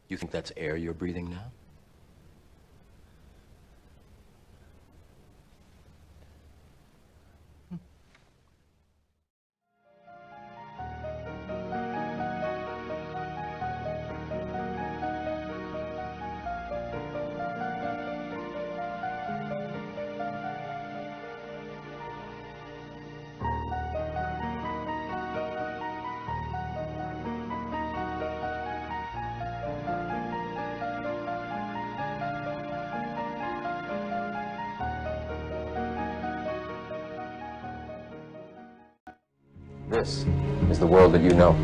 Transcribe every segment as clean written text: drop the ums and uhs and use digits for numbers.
You think that's air you're breathing now? This is the world that you know.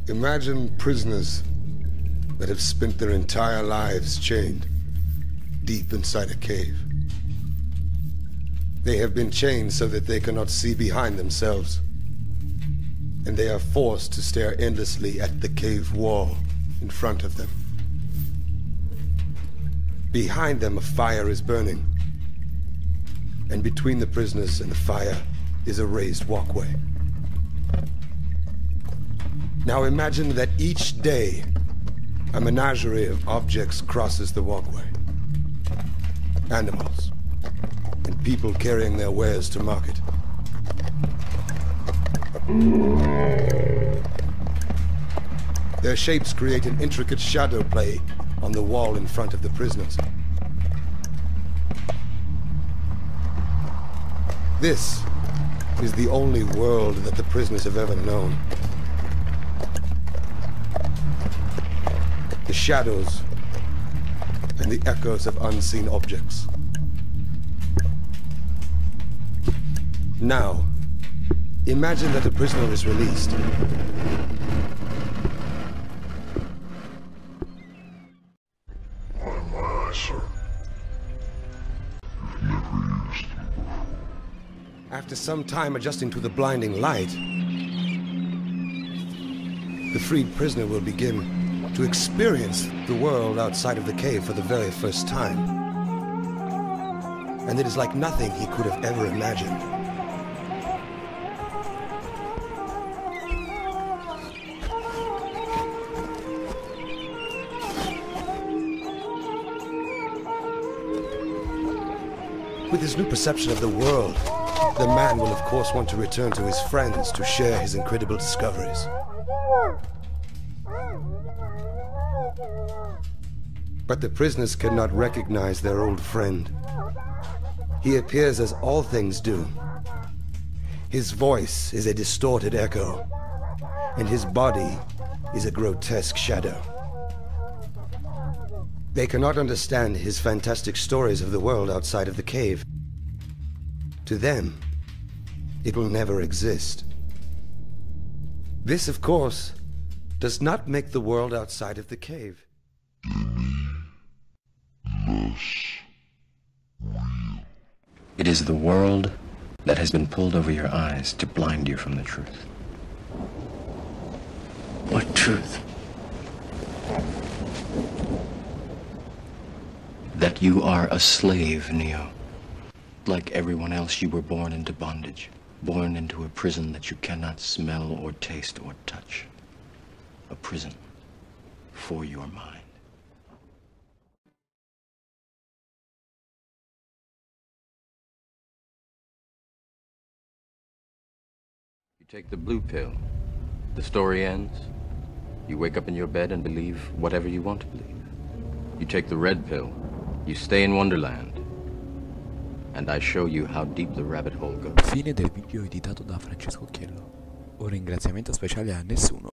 Imagine prisoners that have spent their entire lives chained deep inside a cave. They have been chained so that they cannot see behind themselves, and they are forced to stare endlessly at the cave wall in front of them. Behind them, a fire is burning, and between the prisoners and the fire is a raised walkway. Now imagine that each day, a menagerie of objects crosses the walkway. Animals, and people carrying their wares to market. Their shapes create an intricate shadow play on the wall in front of the prisoners. This is the only world that the prisoners have ever known. The shadows and the echoes of unseen objects. Now, imagine that a prisoner is released. My eyes, sir. You've never used them before. After some time adjusting to the blinding light, the freed prisoner will begin to experience the world outside of the cave for the very first time. And it is like nothing he could have ever imagined. With his new perception of the world, the man will of course want to return to his friends to share his incredible discoveries. But the prisoners cannot recognize their old friend. He appears as all things do. His voice is a distorted echo, and his body is a grotesque shadow. They cannot understand his fantastic stories of the world outside of the cave. To them, it will never exist. This, of course, does not make the world outside of the cave Less real. It is the world that has been pulled over your eyes to blind you from the truth. What truth? that you are a slave, Neo. Like everyone else, you were born into bondage, born into a prison that you cannot smell or taste or touch. A prison for your mind. You take the blue pill, the story ends. You wake up in your bed and believe whatever you want to believe. You take the red pill, you stay in Wonderland, and I show you how deep the rabbit hole goes. Fine del video editato da Francesco Occhiello. Un ringraziamento speciale a nessuno.